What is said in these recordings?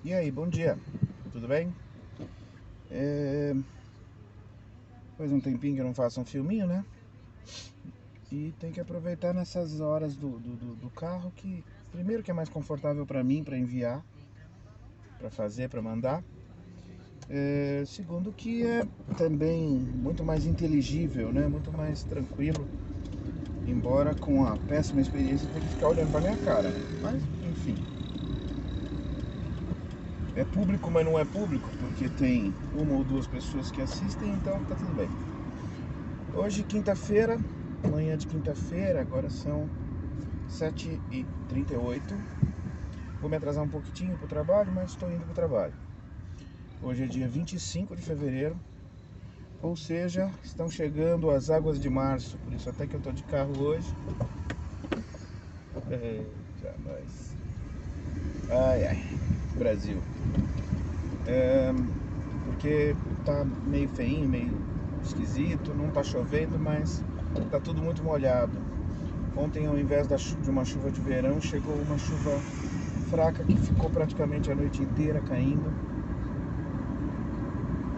E aí, bom dia, tudo bem? Faz um tempinho que eu não faço um filminho, né? E tem que aproveitar nessas horas do carro que, primeiro, que é mais confortável para mim, para enviar, para fazer, para mandar. Segundo, que é também muito mais inteligível, né? Muito mais tranquilo, embora com a péssima experiência ter que ficar olhando para minha cara, né? Mas, enfim, é público, mas não é público, porque tem uma ou duas pessoas que assistem, então tá tudo bem. Hoje, quinta-feira, manhã de quinta-feira, agora são 7h38. Vou me atrasar um pouquinho pro trabalho, mas estou indo pro trabalho. Hoje é dia 25 de fevereiro, ou seja, estão chegando as águas de março, por isso até que eu tô de carro hoje. Já nós. Ai, ai, Brasil. Porque tá meio feinho, meio esquisito, não tá chovendo, mas tá tudo muito molhado. Ontem, ao invés de uma chuva de verão, chegou uma chuva fraca que ficou praticamente a noite inteira caindo.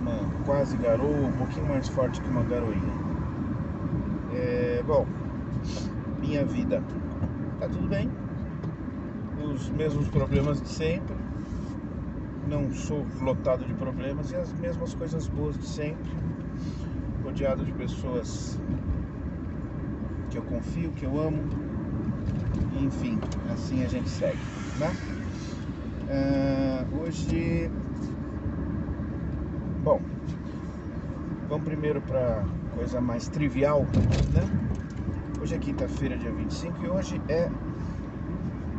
Uma quase garoa, um pouquinho mais forte que uma garoinha. Bom, minha vida tá tudo bem, os mesmos problemas de sempre. Não sou lotado de problemas e as mesmas coisas boas de sempre. Rodeado de pessoas que eu confio, que eu amo. Enfim, assim a gente segue, né? Hoje, bom, vamos primeiro para coisa mais trivial, né? Hoje é quinta-feira, dia 25, e hoje é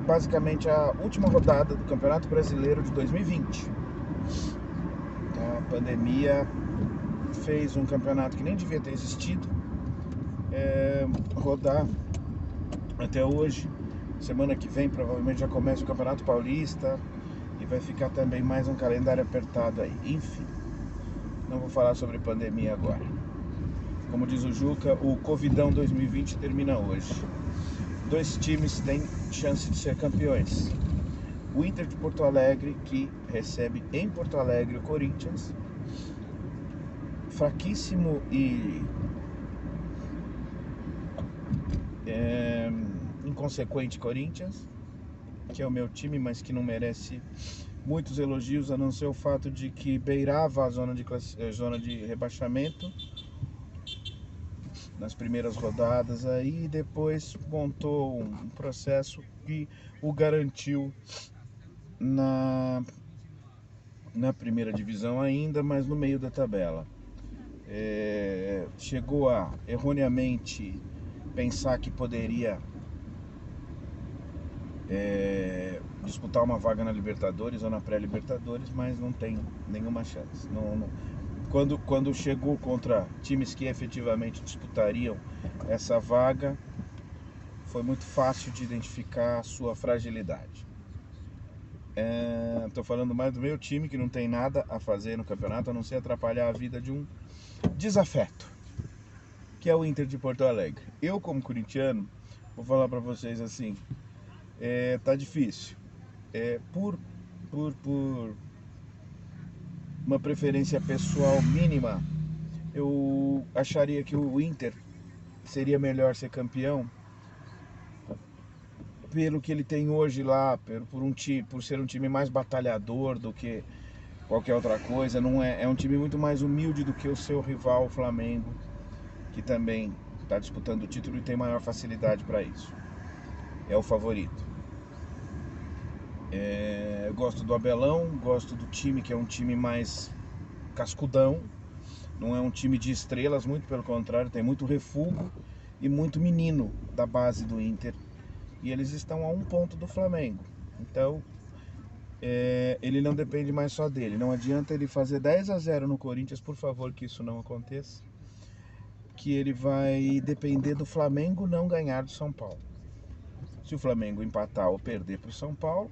basicamente a última rodada do Campeonato Brasileiro de 2020. A pandemia fez um campeonato que nem devia ter existido rodar até hoje. Semana que vem provavelmente já começa o Campeonato Paulista e vai ficar também mais um calendário apertado aí. Enfim, não vou falar sobre pandemia agora. Como diz o Juca, o Covidão 2020 termina hoje. Dois times têm chance de ser campeões. O Inter de Porto Alegre, que recebe em Porto Alegre o Corinthians. Fraquíssimo e inconsequente Corinthians, que é o meu time, mas que não merece muitos elogios, a não ser o fato de que beirava a zona de rebaixamento nas primeiras rodadas aí, e depois montou um processo que o garantiu na, na primeira divisão ainda, mas no meio da tabela. Chegou a erroneamente pensar que poderia disputar uma vaga na Libertadores ou na pré-Libertadores, mas não tem nenhuma chance. Quando chegou contra times que efetivamente disputariam essa vaga, foi muito fácil de identificar a sua fragilidade. Estou falando mais do meu time, que não tem nada a fazer no campeonato, a não ser atrapalhar a vida de um desafeto, que é o Inter de Porto Alegre. Eu, como corintiano, vou falar para vocês assim, tá difícil. Por uma preferência pessoal mínima, eu acharia que o Inter seria melhor ser campeão pelo que ele tem hoje lá, por ser um time mais batalhador do que qualquer outra coisa. Não é um time muito mais humilde do que o seu rival, o Flamengo, que também está disputando o título e tem maior facilidade para isso. É o favorito. Eu gosto do Abelão, gosto do time, que é um time mais cascudão. Não é um time de estrelas, muito pelo contrário, tem muito refúgio e muito menino da base do Inter. E eles estão a um ponto do Flamengo. Então, ele não depende mais só dele. Não adianta ele fazer 10-0 no Corinthians, por favor, que isso não aconteça. Que ele vai depender do Flamengo não ganhar do São Paulo. Se o Flamengo empatar ou perder para o São Paulo,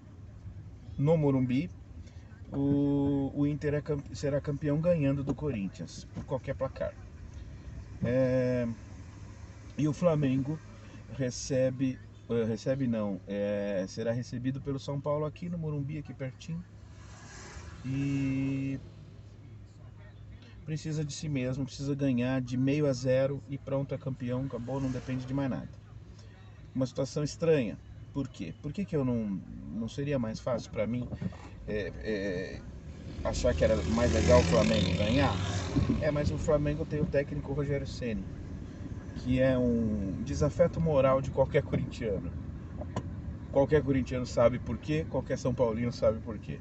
no Morumbi, o Inter será campeão ganhando do Corinthians, por qualquer placar. E o Flamengo recebe não, será recebido pelo São Paulo aqui no Morumbi, aqui pertinho. e precisa de si mesmo, precisa ganhar de 0-0 e pronto, é campeão, acabou, não depende de mais nada. Uma situação estranha. Por quê? Por que eu não seria mais fácil para mim achar que era mais legal o Flamengo ganhar? Mas o Flamengo tem o técnico Rogério Ceni, que é um desafeto moral de qualquer corintiano. Qualquer corintiano sabe por quê, qualquer São Paulino sabe por quê.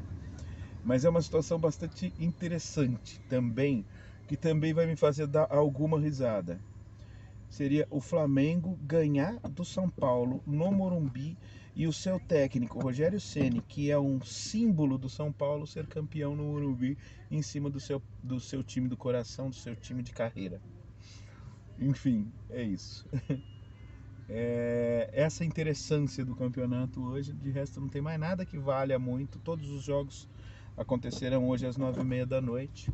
Mas é uma situação bastante interessante também, que também vai me fazer dar alguma risada. Seria o Flamengo ganhar do São Paulo no Morumbi e o seu técnico Rogério Ceni, que é um símbolo do São Paulo, ser campeão no Morumbi em cima do seu time do coração, do seu time de carreira. Enfim, é isso. Essa interessância do campeonato hoje. De resto, não tem mais nada que valha muito. Todos os jogos acontecerão hoje às 9h30 da noite.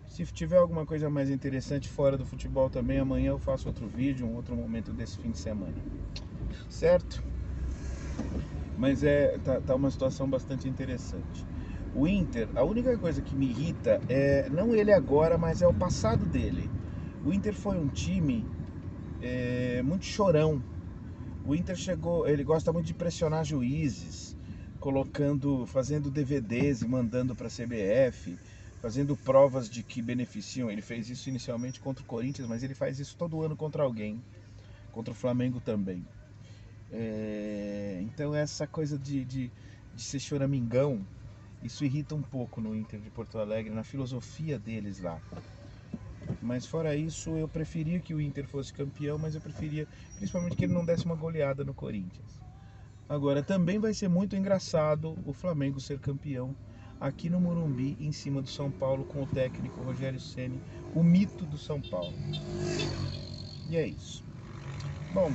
Se tiver alguma coisa mais interessante fora do futebol também, amanhã eu faço outro vídeo, um outro momento desse fim de semana. Certo? Mas tá uma situação bastante interessante. O Inter, a única coisa que me irrita é não ele agora, mas é o passado dele. O Inter foi um time muito chorão. O Inter chegou, ele gosta muito de pressionar juízes, fazendo DVDs e mandando para a CBF, fazendo provas de que beneficiam. Ele fez isso inicialmente contra o Corinthians, mas ele faz isso todo ano contra alguém, contra o Flamengo também. Então essa coisa de ser choramingão, isso irrita um pouco no Inter de Porto Alegre, na filosofia deles lá. Mas fora isso, eu preferia que o Inter fosse campeão, mas eu preferia principalmente que ele não desse uma goleada no Corinthians. Agora, também vai ser muito engraçado o Flamengo ser campeão aqui no Morumbi, em cima do São Paulo, com o técnico Rogério Ceni, o mito do São Paulo. E é isso. Bom,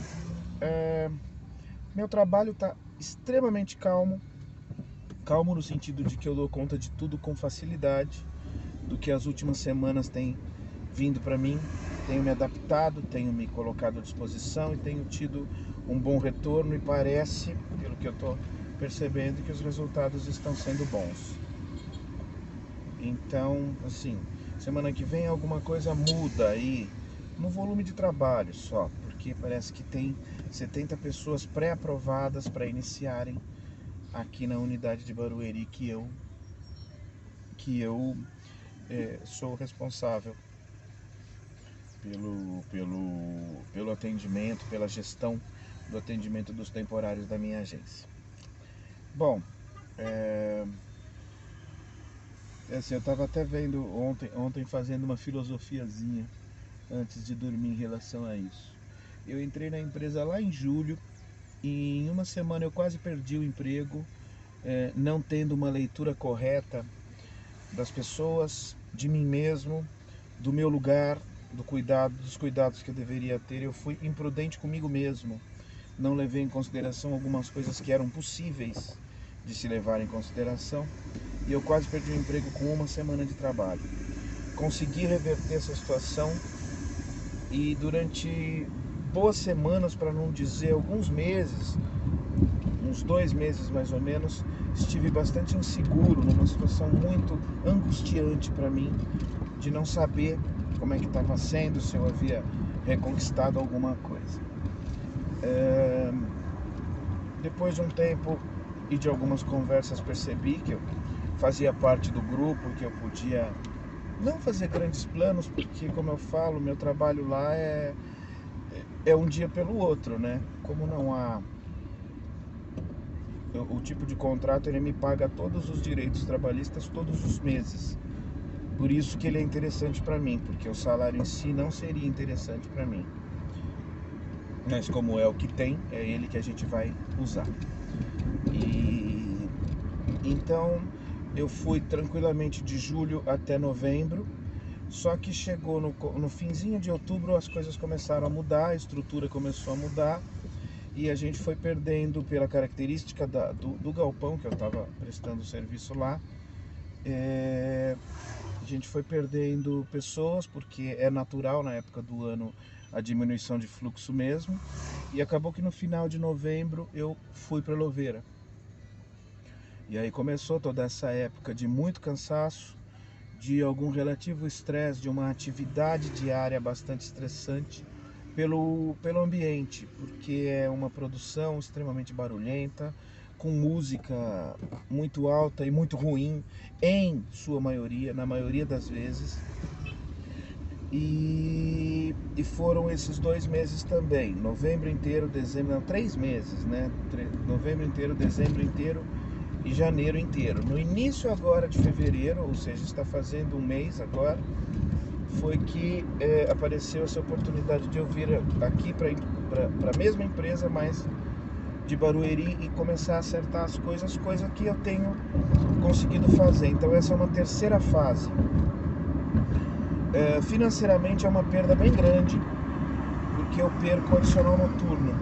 meu trabalho está extremamente calmo. Calmo no sentido de que eu dou conta de tudo com facilidade, do que as últimas semanas têm vindo para mim. Tenho me adaptado, tenho me colocado à disposição e tenho tido um bom retorno, e parece, pelo que eu estou percebendo, que os resultados estão sendo bons. Então, assim, semana que vem alguma coisa muda aí no volume de trabalho só, porque parece que tem 70 pessoas pré-aprovadas para iniciarem aqui na unidade de Barueri que eu sou responsável pelo atendimento, pela gestão do atendimento dos temporários da minha agência. Bom, assim, eu estava até vendo ontem fazendo uma filosofiazinha antes de dormir em relação a isso. Eu entrei na empresa lá em julho e em uma semana eu quase perdi o emprego, não tendo uma leitura correta das pessoas, de mim mesmo, do meu lugar, dos cuidados que eu deveria ter. Eu fui imprudente comigo mesmo, não levei em consideração algumas coisas que eram possíveis de se levar em consideração, e eu quase perdi o emprego com uma semana de trabalho. Consegui reverter essa situação e durante boas semanas, para não dizer alguns meses, uns 2 meses mais ou menos, estive bastante inseguro, numa situação muito angustiante para mim, de não saber como é que estava sendo, se eu havia reconquistado alguma coisa. Depois de um tempo e de algumas conversas, percebi que eu fazia parte do grupo, que eu podia não fazer grandes planos, porque, como eu falo, meu trabalho lá é um dia pelo outro, né? Como não há o tipo de contrato, ele me paga todos os direitos trabalhistas todos os meses. Por isso que ele é interessante para mim, porque o salário em si não seria interessante para mim. Mas como é o que tem, é ele que a gente vai usar. E então eu fui tranquilamente de julho até novembro. Só que chegou no finzinho de outubro, as coisas começaram a mudar, a estrutura começou a mudar, e a gente foi perdendo, pela característica do galpão que eu estava prestando serviço lá, a gente foi perdendo pessoas, porque é natural na época do ano a diminuição de fluxo mesmo, e acabou que no final de novembro eu fui para Louveira. E aí começou toda essa época de muito cansaço, de algum relativo estresse, de uma atividade diária bastante estressante pelo ambiente, porque é uma produção extremamente barulhenta, com música muito alta e muito ruim, em sua maioria, na maioria das vezes. E foram esses 2 meses também, novembro inteiro, dezembro, não, 3 meses, né? Novembro inteiro, dezembro inteiro e janeiro inteiro. No início agora de fevereiro, ou seja, está fazendo um mês agora, foi que apareceu essa oportunidade de eu vir aqui para a mesma empresa, mas de Barueri, e começar a acertar as coisas, coisa que eu tenho conseguido fazer. Então essa é uma terceira fase. Financeiramente é uma perda bem grande, porque eu perco o adicional noturno.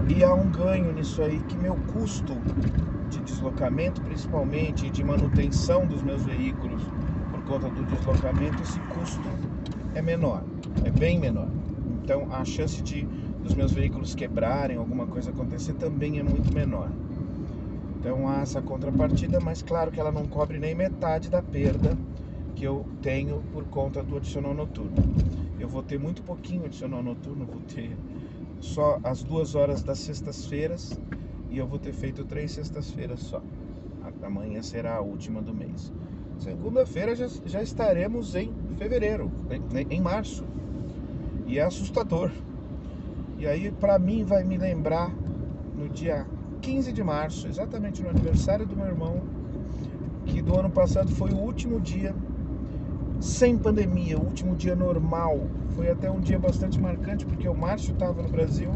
E há um ganho nisso aí, que meu custo de deslocamento, principalmente, e de manutenção dos meus veículos por conta do deslocamento, esse custo é menor, é bem menor. Então a chance dos meus veículos quebrarem, alguma coisa acontecer, também é muito menor. Então há essa contrapartida, mas claro que ela não cobre nem metade da perda que eu tenho por conta do adicional noturno. Eu vou ter muito pouquinho adicional noturno, vou ter só as 2 horas das sextas-feiras, e eu vou ter feito 3 sextas-feiras só. Amanhã será a última do mês. Segunda-feira já estaremos em fevereiro, em março, e é assustador. E aí para mim vai me lembrar no dia 15 de março, exatamente no aniversário do meu irmão, que do ano passado foi o último dia sem pandemia, o último dia normal. Foi até um dia bastante marcante, porque o Márcio estava no Brasil.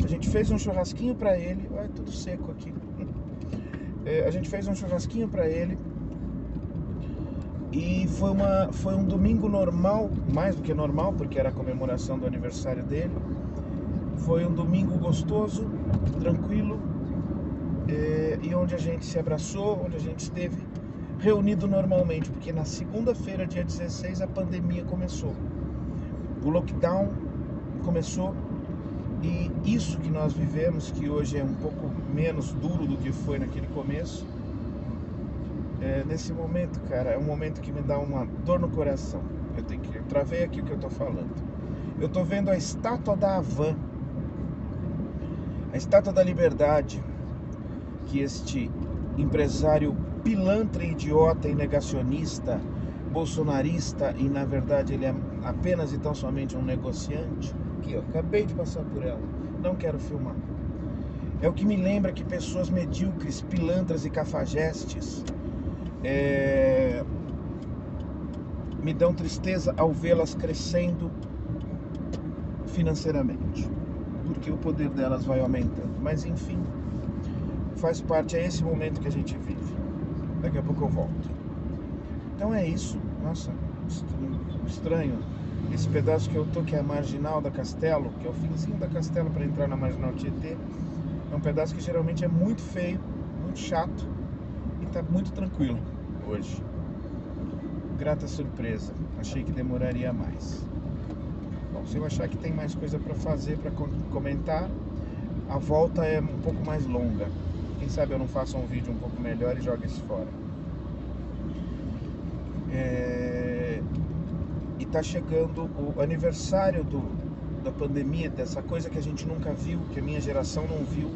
A gente fez um churrasquinho para ele. Olha, tudo seco aqui. A gente fez um churrasquinho para ele. E foi um domingo normal, mais do que normal, porque era a comemoração do aniversário dele. Foi um domingo gostoso, tranquilo, e onde a gente se abraçou, onde a gente esteve reunido normalmente, porque na segunda-feira, dia 16, a pandemia começou. O lockdown começou, e isso que nós vivemos, que hoje é um pouco menos duro do que foi naquele começo, nesse momento, cara, é um momento que me dá uma dor no coração. Eu travei aqui o que eu tô falando. Eu tô vendo a estátua da Havan, a estátua da liberdade, que este empresário pilantra, idiota e negacionista, bolsonarista, e na verdade ele é apenas e tão somente um negociante. Aqui, eu acabei de passar por ela, não quero filmar. É o que me lembra que pessoas medíocres, pilantras e cafajestes me dão tristeza ao vê-las crescendo financeiramente, porque o poder delas vai aumentando. Mas enfim, faz parte, é esse momento que a gente vive. Daqui a pouco eu volto. Então é isso. Nossa, estranho. Esse pedaço que eu tô, que é a Marginal da Castelo, que é o finzinho da Castelo para entrar na Marginal Tietê, é um pedaço que geralmente é muito feio, muito chato, e tá muito tranquilo hoje. Grata surpresa. Achei que demoraria mais. Bom, se eu achar que tem mais coisa para fazer, para comentar, a volta é um pouco mais longa. Quem sabe eu não faço um vídeo um pouco melhor e jogo esse fora. E tá chegando o aniversário da pandemia, dessa coisa que a gente nunca viu, que a minha geração não viu,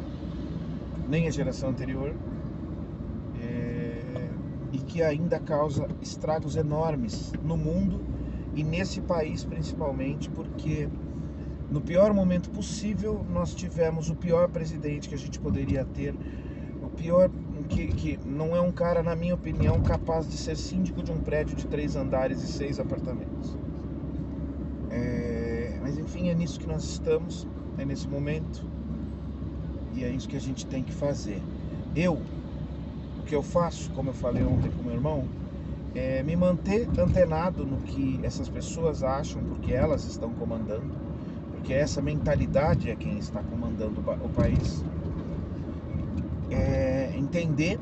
nem a geração anterior, e que ainda causa estragos enormes no mundo e nesse país principalmente, porque no pior momento possível nós tivemos o pior presidente que a gente poderia ter, o pior, que não é um cara, na minha opinião, capaz de ser síndico de um prédio de 3 andares e 6 apartamentos. Mas enfim, é nisso que nós estamos, é nesse momento, e é isso que a gente tem que fazer. O que eu faço, como eu falei ontem com meu irmão, é me manter antenado no que essas pessoas acham, porque elas estão comandando, porque essa mentalidade é quem está comandando o país. Entender,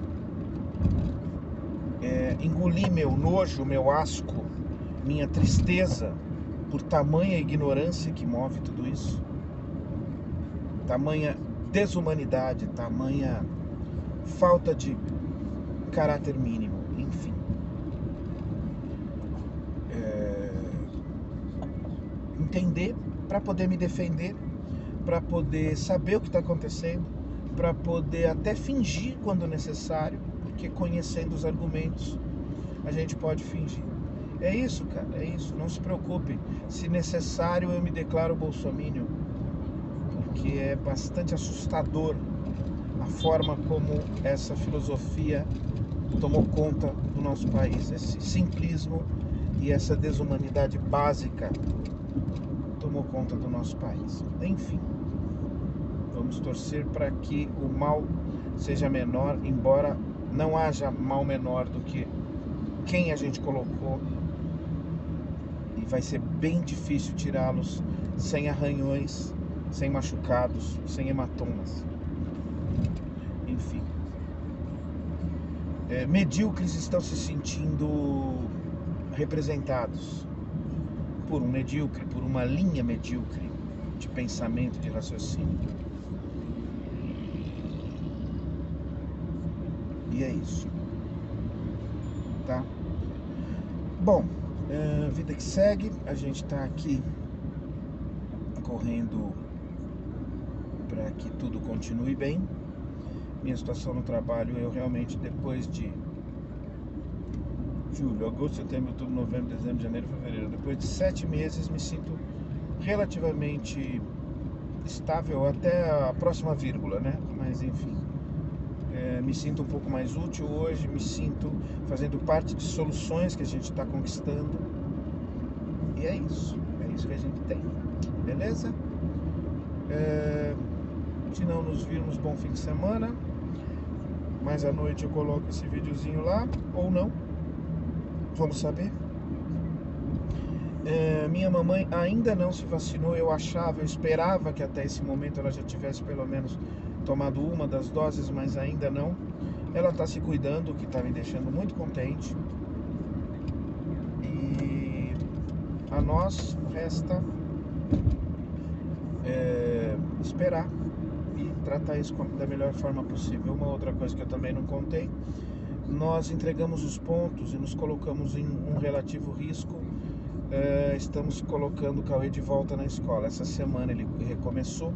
engolir meu nojo, meu asco, minha tristeza por tamanha ignorância que move tudo isso, tamanha desumanidade, tamanha falta de caráter mínimo, enfim. Entender para poder me defender, para poder saber o que está acontecendo, para poder até fingir quando necessário, porque conhecendo os argumentos a gente pode fingir. É isso, cara, é isso. Não se preocupe. Se necessário, eu me declaro bolsominion, porque é bastante assustador a forma como essa filosofia tomou conta do nosso país. Esse simplismo e essa desumanidade básica tomou conta do nosso país. Enfim, vamos torcer para que o mal seja menor, embora não haja mal menor do que quem a gente colocou, e vai ser bem difícil tirá-los sem arranhões, sem machucados, sem hematomas. Enfim, medíocres estão se sentindo representados por um medíocre, por uma linha medíocre de pensamento, de raciocínio. E é isso, tá? Bom, vida que segue, a gente tá aqui correndo para que tudo continue bem. Minha situação no trabalho, eu realmente, depois de julho, agosto, setembro, outubro, novembro, dezembro, janeiro, fevereiro, depois de 7 meses, me sinto relativamente estável até a próxima vírgula, né? Mas enfim, me sinto um pouco mais útil hoje, me sinto fazendo parte de soluções que a gente está conquistando, e é isso que a gente tem, beleza? Se não nos virmos, bom fim de semana. Mais à noite eu coloco esse videozinho lá, ou não, vamos saber. Minha mamãe ainda não se vacinou. Eu esperava que até esse momento ela já tivesse pelo menos tomado uma das doses, mas ainda não. Ela está se cuidando, o que está me deixando muito contente. E a nós resta esperar e tratar isso da melhor forma possível. Uma outra coisa que eu também não contei: nós entregamos os pontos e nos colocamos em um relativo risco. Estamos colocando o Cauê de volta na escola. Essa semana ele recomeçou,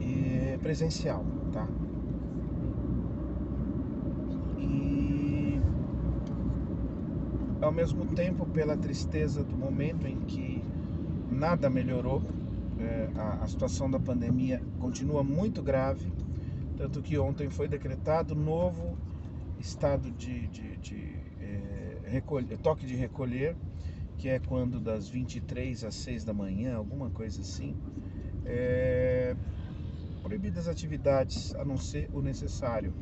e presencial, tá? E ao mesmo tempo, pela tristeza do momento em que nada melhorou, a situação da pandemia continua muito grave, tanto que ontem foi decretado novo estado de toque de recolher, que é quando das 23 às 6 da manhã, alguma coisa assim, proibidas atividades a não ser o necessário,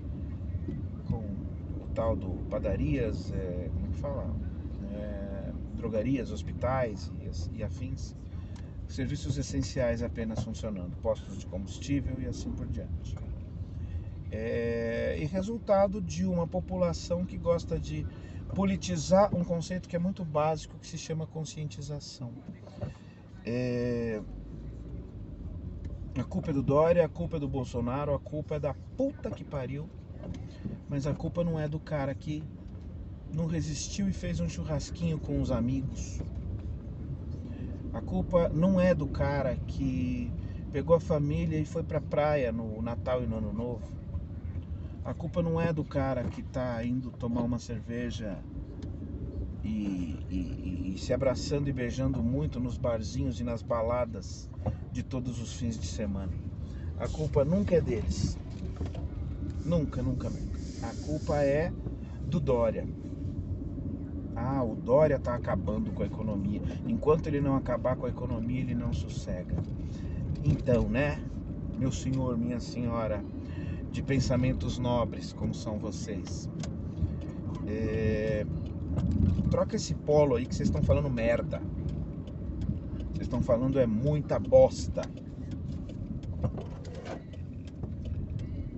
com o tal do padarias, como é que fala? Drogarias, hospitais e afins. Serviços essenciais apenas funcionando, postos de combustível e assim por diante. E resultado de uma população que gosta de politizar um conceito que é muito básico, que se chama conscientização. A culpa é do Dória, a culpa é do Bolsonaro, a culpa é da puta que pariu, mas a culpa não é do cara que não resistiu e fez um churrasquinho com os amigos. A culpa não é do cara que pegou a família e foi pra praia no Natal e no Ano Novo. A culpa não é do cara que tá indo tomar uma cerveja e se abraçando e beijando muito nos barzinhos e nas baladas de todos os fins de semana. A culpa nunca é deles. Nunca, nunca, nunca. A culpa é do Dória. O Dória tá acabando com a economia. Enquanto ele não acabar com a economia, ele não sossega. Então, né, meu senhor, minha senhora, de pensamentos nobres, como são vocês, troca esse polo aí que vocês estão falando merda. Vocês estão falando muita bosta.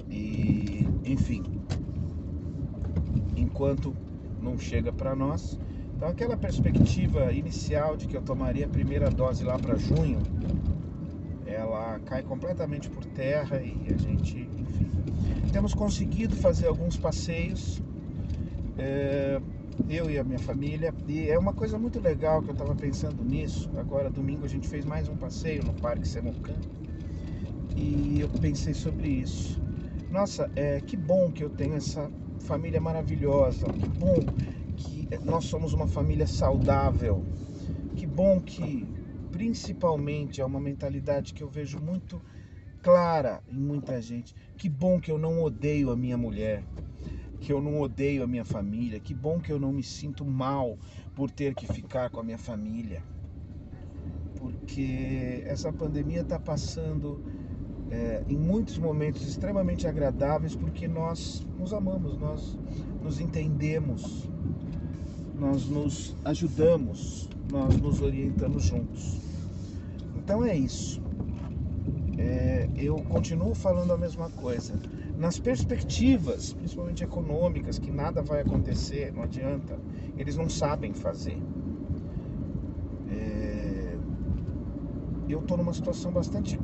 E, enfim, enquanto não chega pra nós, então aquela perspectiva inicial de que eu tomaria a primeira dose lá pra junho, ela cai completamente por terra, e a gente, enfim, temos conseguido fazer alguns passeios, eu e a minha família, e é uma coisa muito legal que eu estava pensando nisso. Agora domingo a gente fez mais um passeio no Parque Semucan e eu pensei sobre isso. Nossa, que bom que eu tenho essa família maravilhosa, que bom que nós somos uma família saudável, que bom que principalmente é uma mentalidade que eu vejo muito clara em muita gente. Que bom que eu não odeio a minha mulher, que eu não odeio a minha família, que bom que eu não me sinto mal por ter que ficar com a minha família, porque essa pandemia está passando em muitos momentos extremamente agradáveis, porque nós nos amamos, nós nos entendemos, nós nos ajudamos, nós nos orientamos juntos. Então é isso. Eu continuo falando a mesma coisa. Nas perspectivas, principalmente econômicas, que nada vai acontecer, não adianta, eles não sabem fazer. Eu estou numa situação bastante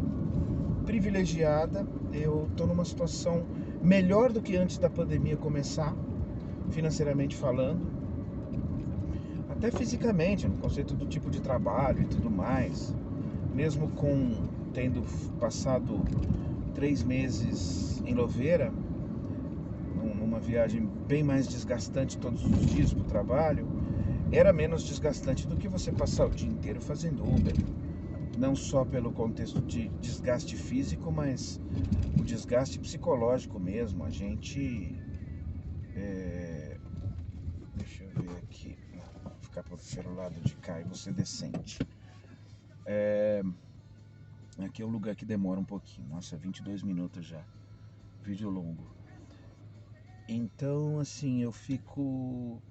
privilegiada, eu estou numa situação melhor do que antes da pandemia começar, financeiramente falando, até fisicamente, no conceito do tipo de trabalho e tudo mais, mesmo tendo passado 3 meses em Louveira, numa viagem bem mais desgastante todos os dias para o trabalho, era menos desgastante do que você passar o dia inteiro fazendo Uber. Não só pelo contexto de desgaste físico, mas o desgaste psicológico mesmo. A gente... deixa eu ver aqui. Vou ficar pelo lado de cá e você decente. Aqui é um lugar que demora um pouquinho. Nossa, 22 minutos já. Vídeo longo. Então, assim, eu fico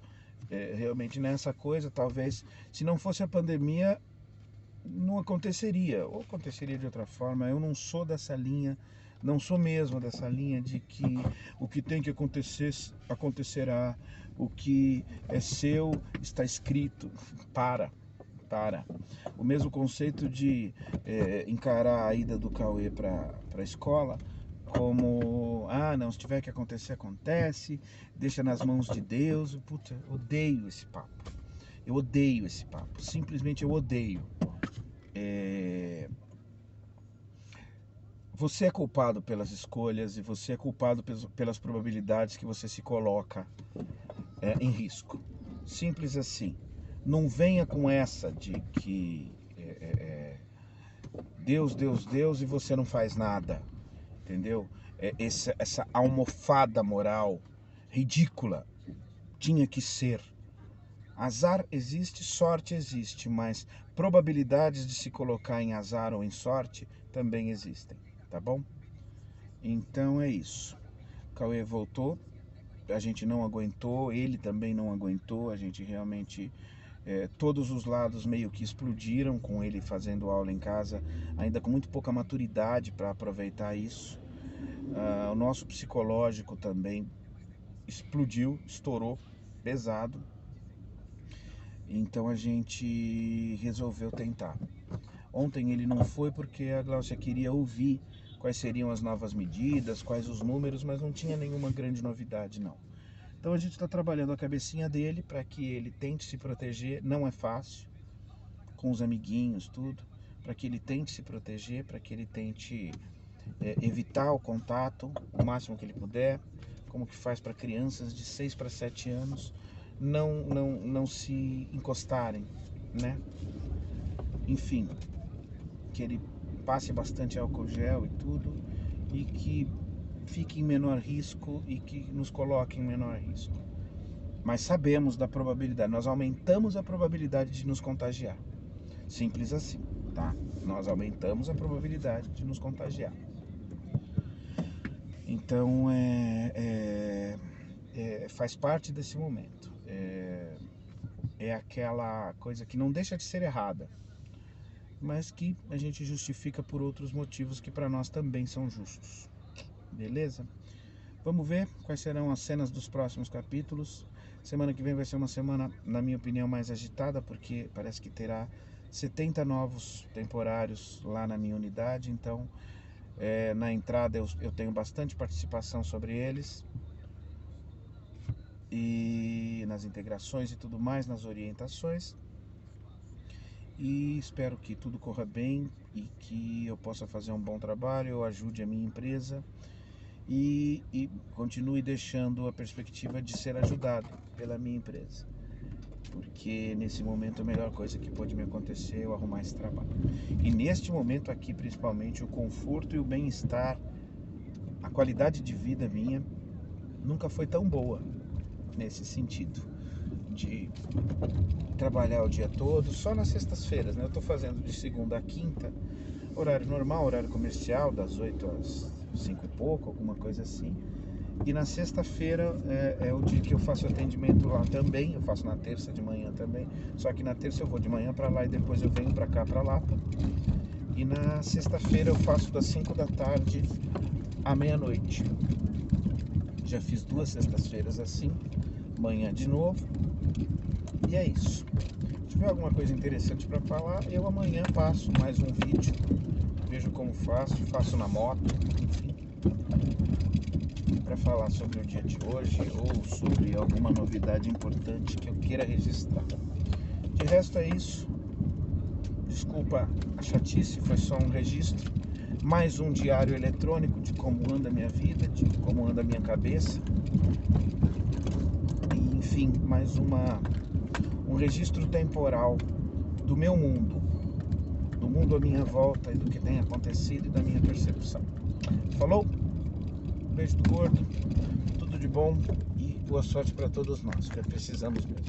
realmente nessa coisa. Talvez, se não fosse a pandemia, não aconteceria, ou aconteceria de outra forma. Eu não sou dessa linha, não sou mesmo dessa linha de que o que tem que acontecer, acontecerá, o que é seu está escrito. Para. O mesmo conceito de encarar a ida do Cauê para a escola como, não, se tiver que acontecer, acontece, deixa nas mãos de Deus. Puta, odeio esse papo. Eu odeio esse papo, simplesmente eu odeio. Você é culpado pelas escolhas e você é culpado pelas probabilidades que você se coloca em risco. Simples assim. Não venha com essa de que Deus e você não faz nada. Entendeu? Essa almofada moral ridícula. Tinha que ser. Azar existe, sorte existe, mas probabilidades de se colocar em azar ou em sorte também existem, tá bom? Então é isso. O Cauê voltou, a gente não aguentou, ele também não aguentou, a gente realmente... todos os lados meio que explodiram com ele fazendo aula em casa, ainda com muito pouca maturidade para aproveitar isso. O nosso psicológico também explodiu, estourou, pesado. Então a gente resolveu tentar. Ontem ele não foi porque a Glaucia queria ouvir quais seriam as novas medidas, quais os números, mas não tinha nenhuma grande novidade não. Então a gente está trabalhando a cabecinha dele para que ele tente se proteger. Não é fácil, com os amiguinhos, tudo, para que ele tente se proteger, para que ele tente evitar o contato o máximo que ele puder, como que faz para crianças de 6 para 7 anos não se encostarem, né? Enfim, que ele passe bastante álcool gel e tudo, e que fique em menor risco e que nos coloque em menor risco. Mas sabemos da probabilidade, nós aumentamos a probabilidade de nos contagiar. Simples assim, tá? Nós aumentamos a probabilidade de nos contagiar. Então, faz parte desse momento. É aquela coisa que não deixa de ser errada, mas que a gente justifica por outros motivos que para nós também são justos. Beleza? Vamos ver quais serão as cenas dos próximos capítulos. Semana que vem vai ser uma semana, na minha opinião, mais agitada, porque parece que terá 70 novos temporários lá na minha unidade. Então Na entrada eu tenho bastante participação sobre eles, e nas integrações e tudo mais, nas orientações. E espero que tudo corra bem e que eu possa fazer um bom trabalho, eu ajude a minha empresa e continue deixando a perspectiva de ser ajudado pela minha empresa, porque nesse momento a melhor coisa que pode me acontecer é eu arrumar esse trabalho. E neste momento aqui, principalmente, o conforto e o bem-estar, a qualidade de vida minha nunca foi tão boa nesse sentido de trabalhar o dia todo, só nas sextas-feiras, né? Eu estou fazendo de segunda a quinta, horário normal, horário comercial, das 8 às 5 e pouco, alguma coisa assim. E na sexta-feira é o dia que eu faço atendimento lá também, eu faço na terça de manhã também, só que na terça eu vou de manhã para lá e depois eu venho para cá, para Lapa. E na sexta-feira eu faço das 5 da tarde à meia-noite. Já fiz 2 sextas-feiras assim, manhã de novo. E é isso. Se tiver alguma coisa interessante para falar, eu amanhã passo mais um vídeo, vejo como faço na moto, enfim, para falar sobre o dia de hoje ou sobre alguma novidade importante que eu queira registrar. De resto é isso. Desculpa a chatice, foi só um registro, mais um diário eletrônico de como anda a minha vida, de como anda a minha cabeça, e, enfim, mais um registro temporal do meu mundo, do mundo à minha volta e do que tem acontecido e da minha percepção. Falou? Beijo do gordo, tudo de bom e boa sorte para todos nós, que precisamos mesmo.